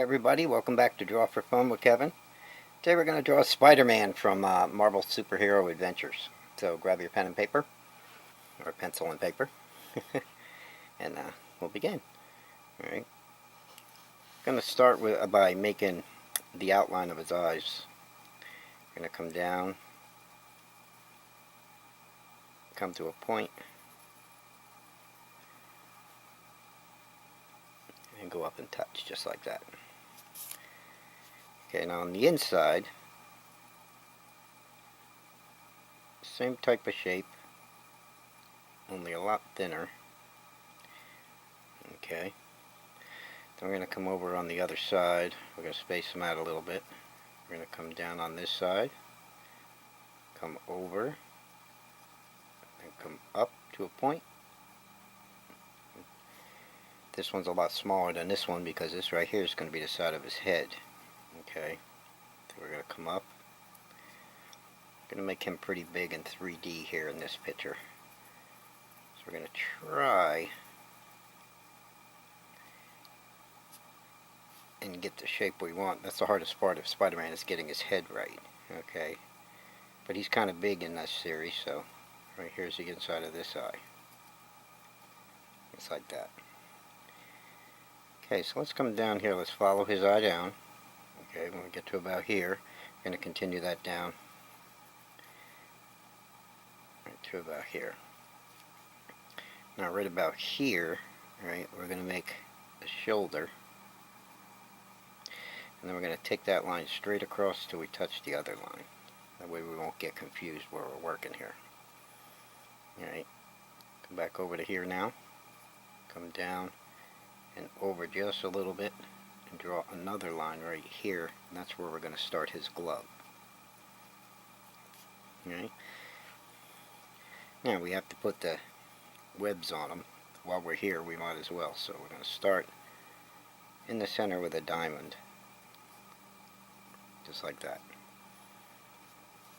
everybody, welcome back to Draw for Fun with Kevin. Today we're going to draw Spider-Man from Marvel Superhero Adventures. So grab your pen and paper, or pencil and paper, and we'll begin. Alright. I'm going to start by making the outline of his eyes. I'm going to come down, come to a point, and go up and touch, just like that. Okay, now on the inside, same type of shape, only a lot thinner. Okay, then we're going to come over on the other side. We're going to space them out a little bit. We're going to come down on this side, come over, and come up to a point. This one's a lot smaller than this one because this right here is going to be the side of his head. Okay, so we're going to come up. I'm going to make him pretty big in 3D here in this picture. So we're going to try and get the shape we want. That's the hardest part of Spider-Man, is getting his head right. Okay, but he's kind of big in this series, so right here's the inside of this eye. Just like that. Okay, so let's come down here. Let's follow his eye down. Okay, when we get to about here, we're going to continue that down right to about here. Now right about here, right, we're going to make a shoulder, and then we're going to take that line straight across till we touch the other line. That way we won't get confused where we're working here. Alright, come back over to here now, come down and over just a little bit, and draw another line right here, and that's where we're going to start his glove. Alright, now we have to put the webs on them. While we're here, we might as well. So we're going to start in the center with a diamond, just like that.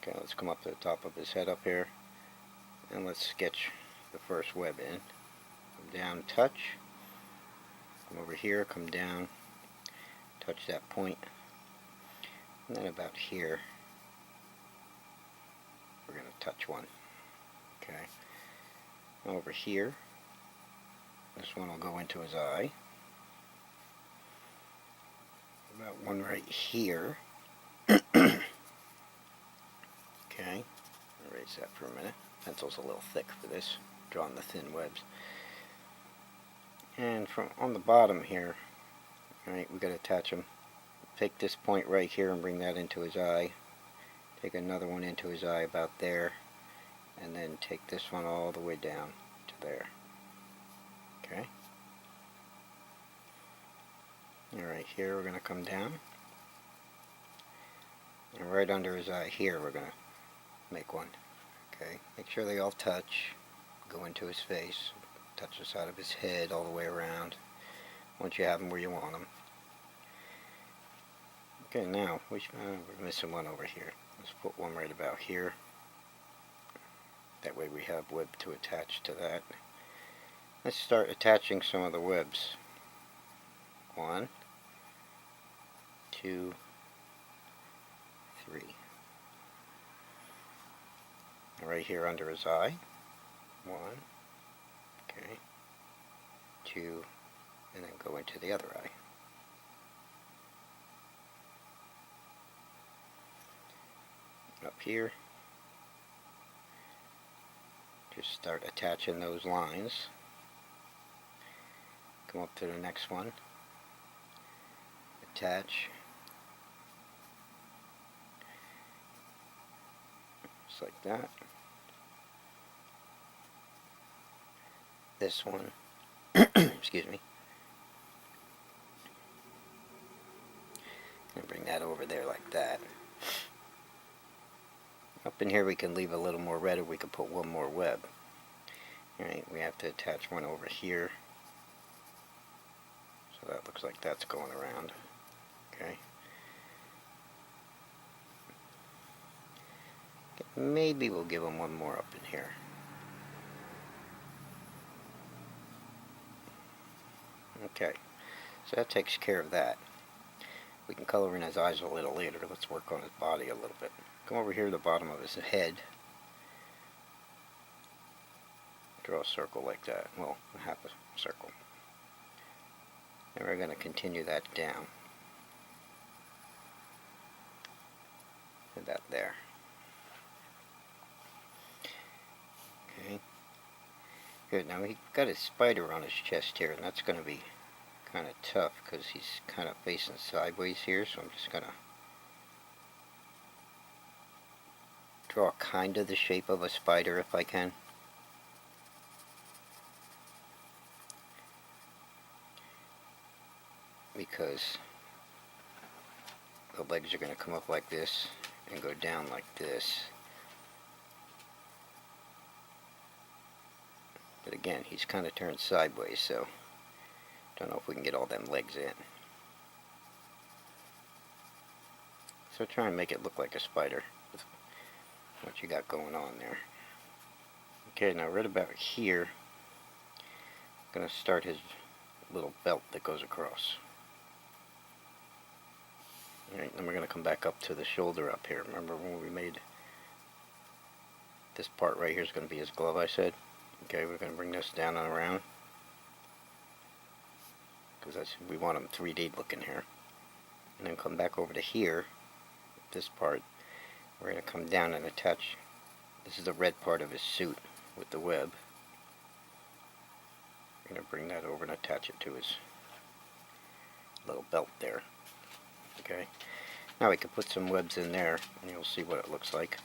Okay, let's come up to the top of his head up here, and let's sketch the first web in. Come down, touch, come over here, come down, touch that point, and then about here we're going to touch one. Okay, over here, this one will go into his eye. About one right here. Okay, erase that for a minute. Pencil's a little thick for this, drawing the thin webs. And from on the bottom here, alright, we've got to attach them. Take this point right here and bring that into his eye. Take another one into his eye about there, and then take this one all the way down to there. Okay. Alright, here we're going to come down, and right under his eye here we're going to make one. Okay, make sure they all touch, go into his face, touch the side of his head all the way around, once you have them where you want them. Okay, now we're missing one over here. Let's put one right about here. That way we have web to attach to that. Let's start attaching some of the webs. 1, 2, 3. Right here under his eye. 1, okay, 2, and then go into the other eye. Up here, just start attaching those lines. Come up to the next one, attach, just like that. This one, excuse me, and bring that over there like that. Up in here we can leave a little more red, or we can put one more web. Alright, we have to attach one over here. So that looks like that's going around. Okay. Maybe we'll give them one more up in here. Okay, so that takes care of that. We can color in his eyes a little later. Let's work on his body a little bit. Come over here to the bottom of his head. Draw a circle like that. Well, half a circle. And we're going to continue that down to that there. Okay. Good. Now he's got his spider on his chest here, and that's going to be kind of tough because he's kind of facing sideways here, so I'm just going to draw kind of the shape of a spider if I can. Because the legs are going to come up like this and go down like this. But again, he's kind of turned sideways, so don't know if we can get all them legs in. So try and make it look like a spider with what you got going on there. Okay, now right about here, I'm going to start his little belt that goes across. Alright, then we're going to come back up to the shoulder up here. Remember when we made this part right here is going to be his glove, I said? Okay, we're going to bring this down and around, because we want him 3D looking here. And then come back over to here, this part. We're going to come down and attach, this is the red part of his suit with the web. We're going to bring that over and attach it to his little belt there. Okay, now we can put some webs in there and you'll see what it looks like.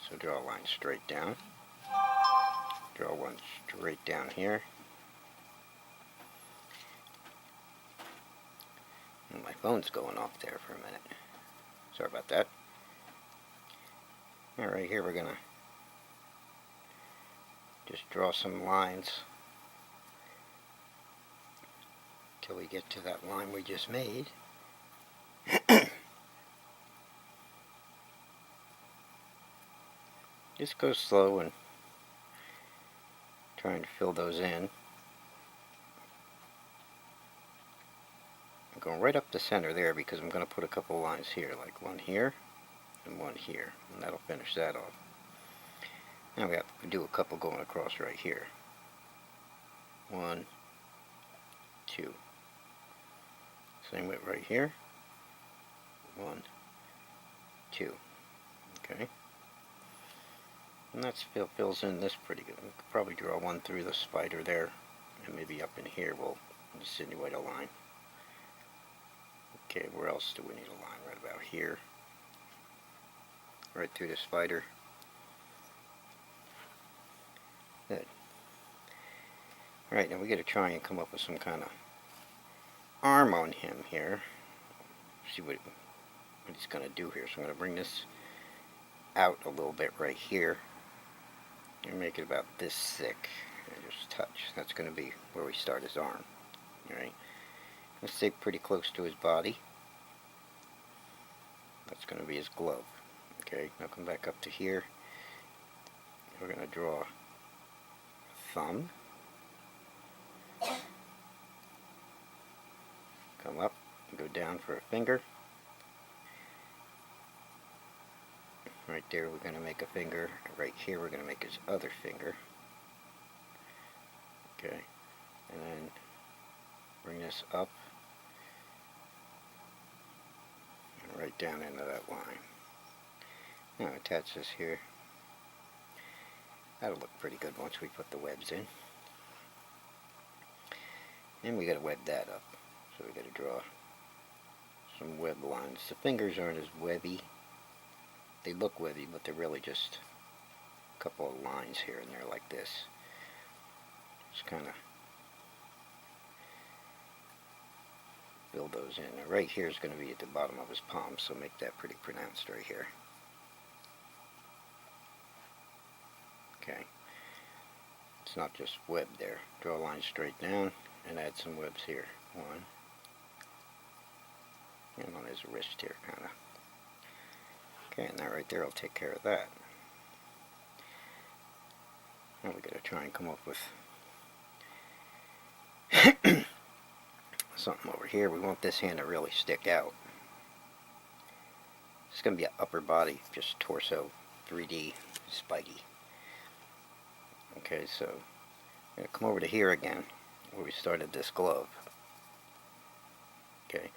So draw a line straight down. Draw one straight down here. And my phone's going off there for a minute. Sorry about that. All right, here we're going to just draw some lines till we get to that line we just made. Just go slow and trying to fill those in. I'm going right up the center there because I'm going to put a couple lines here, like one here and one here, and that'll finish that off. Now we have to do a couple going across right here. 1, 2. Same with right here. 1, 2. Okay. And that fills in this pretty good. We could probably draw one through the spider there, and maybe up in here we'll insinuate a line. Okay, where else do we need a line? Right about here. Right through the spider. Good. Alright, now we got to try and come up with some kind of arm on him here. See what he's going to do here. So I'm going to bring this out a little bit right here and make it about this thick and just touch. That's going to be where we start his arm. Alright, let's stay pretty close to his body. That's going to be his glove. Okay, now come back up to here. We're going to draw a thumb. Come up and go down for a finger. Right there we're going to make a finger. Right here we're going to make his other finger. Okay, and then bring this up and right down into that line. Now attach this here. That'll look pretty good once we put the webs in. And we got to web that up. So we got to draw some web lines. The fingers aren't as webby. They look webby, but they're really just a couple of lines here and there like this. Just kind of build those in. Now right here is going to be at the bottom of his palm, so make that pretty pronounced right here. Okay. It's not just web there. Draw a line straight down and add some webs here. 1. And on his wrist here, kind of. Okay, and that right there will take care of that. Now we got to try and come up with something over here. We want this hand to really stick out. It's going to be an upper body, just torso, 3D, Spidey. Okay, so I'm going to come over to here again, where we started this glove. Okay.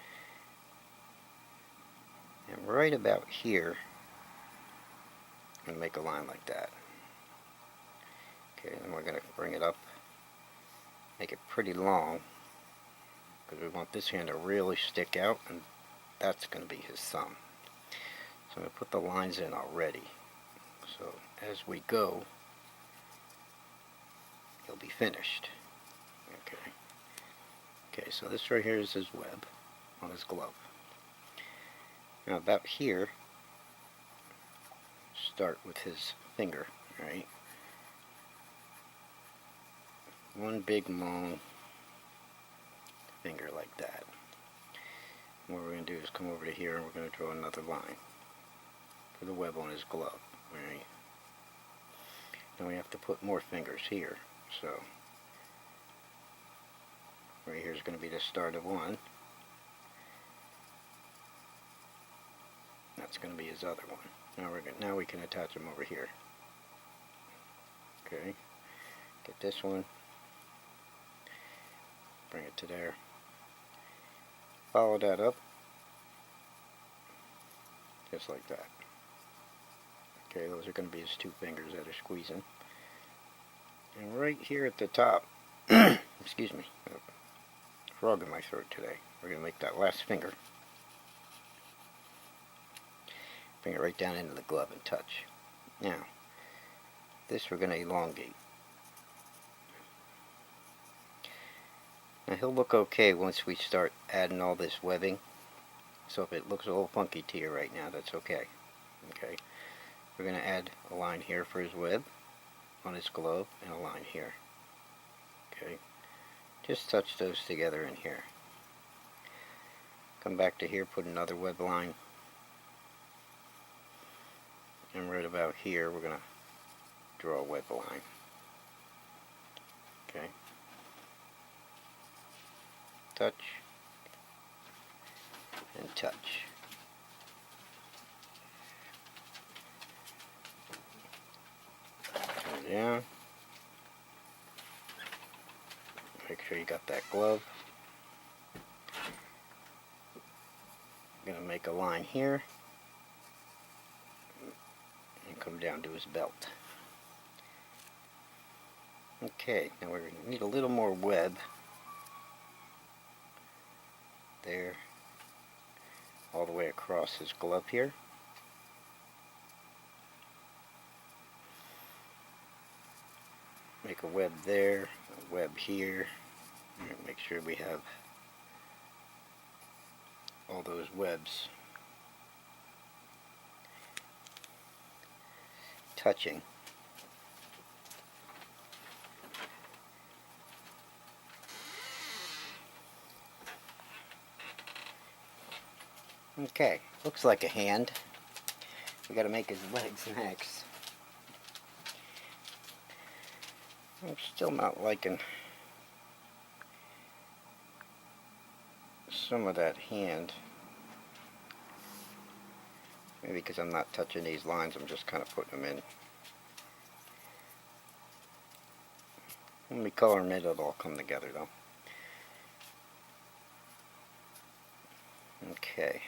And right about here, I'm going to make a line like that. Okay, then we're going to bring it up, make it pretty long, because we want this hand to really stick out, and that's going to be his thumb. So I'm going to put the lines in already. So as we go, he'll be finished. Okay. Okay, so this right here is his web on his glove. Now about here, start with his finger, right? One big long finger like that. And what we're going to do is come over to here and we're going to draw another line for the web on his glove, right? Then we have to put more fingers here. So right here is going to be the start of one. That's going to be his other one. Now we can attach them over here. Okay. Get this one. Bring it to there. Follow that up. Just like that. Okay, those are going to be his two fingers that are squeezing. And right here at the top, excuse me, a frog in my throat today. We're going to make that last finger. Bring it right down into the glove and touch. Now, this we're going to elongate. Now he'll look okay once we start adding all this webbing. So if it looks a little funky to you right now, that's okay. Okay. We're going to add a line here for his web on his glove and a line here. Okay. Just touch those together in here. Come back to here, put another web line. And right about here, we're going to draw a web line. Okay. Touch. And touch. Come down. Make sure you got that glove. I'm going to make a line here. And come down to his belt. Okay, now we're going to need a little more web. There. All the way across his glove here. Make a web there, a web here. And make sure we have all those webs touching. Okay, looks like a hand. We got to make his legs next. I'm still not liking some of that hand. Maybe because I'm not touching these lines, I'm just kind of putting them in. When we color them in, it'll all come together though. Okay.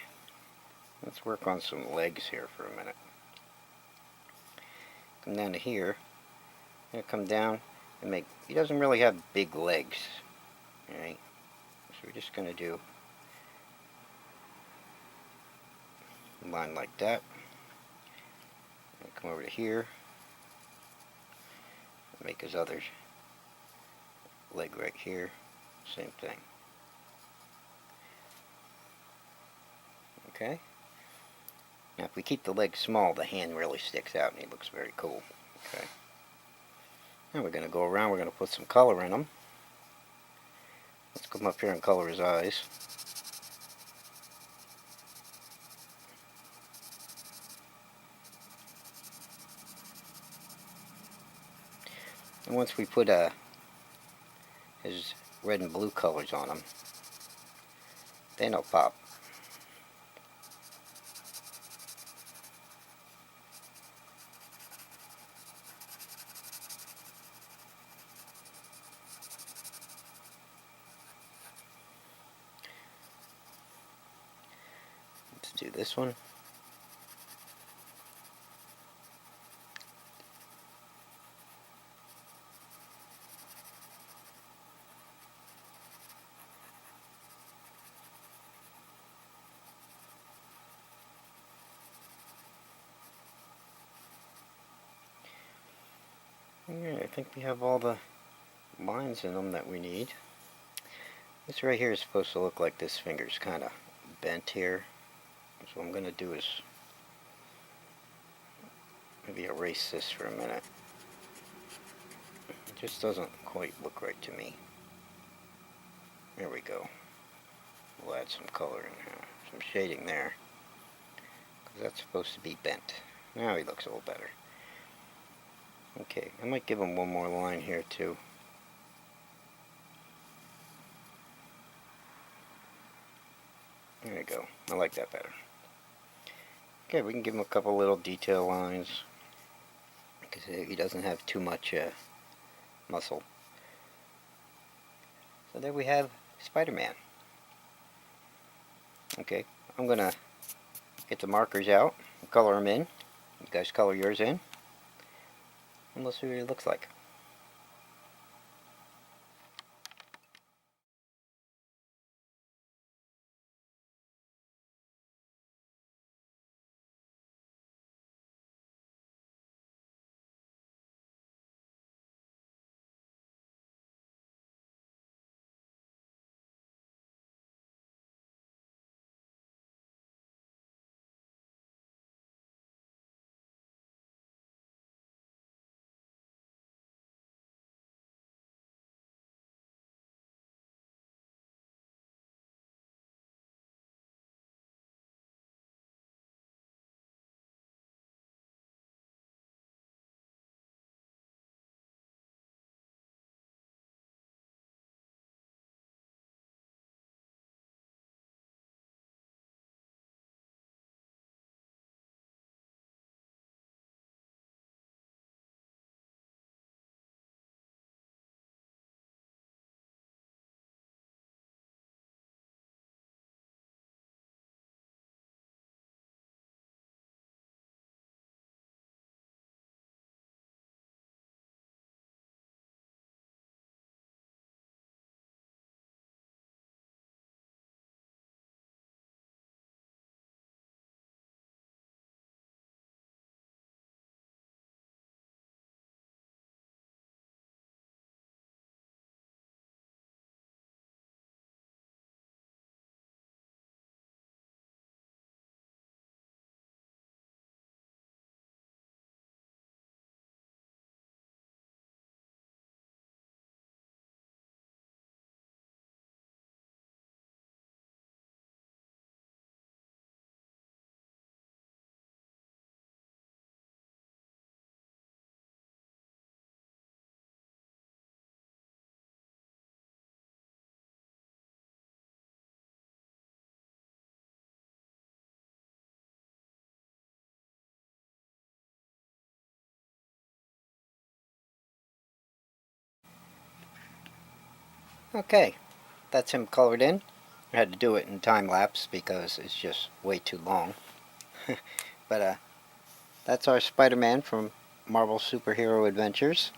Let's work on some legs here for a minute. Come down to here. I'm going to come down and make... He doesn't really have big legs. Alright? So we're just going to do a line like that. And come over to here. And make his other leg right here. Same thing. Okay? Now if we keep the leg small, the hand really sticks out and he looks very cool. Okay. Now we're going to go around, we're going to put some color in him. Let's come up here and color his eyes. And once we put his red and blue colors on him, They don't pop. Let's do this one. Alright, I think we have all the lines in them that we need. This right here is supposed to look like this finger's kind of bent here. So what I'm going to do is maybe erase this for a minute. It just doesn't quite look right to me. There we go. We'll add some color in here, some shading there, because that's supposed to be bent. Now he looks a little better. Okay, I might give him one more line here too. There you go. I like that better. Okay, we can give him a couple little detail lines, because he doesn't have too much muscle. So there we have Spider-Man. Okay, I'm gonna get the markers out and color them in. You guys color yours in, and we'll see what it looks like. Okay, that's him colored in. I had to do it in time lapse because it's just way too long. But that's our Spider-Man from Marvel Superhero Adventures.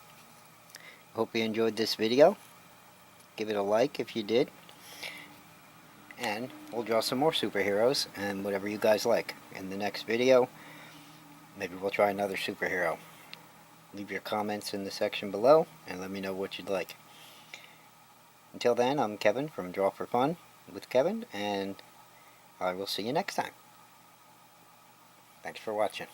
Hope you enjoyed this video. Give it a like if you did. And we'll draw some more superheroes and whatever you guys like. In the next video, maybe we'll try another superhero. Leave your comments in the section below and let me know what you'd like. Until then, I'm Kevin from Draw for Fun with Kevin, and I will see you next time. Thanks for watching.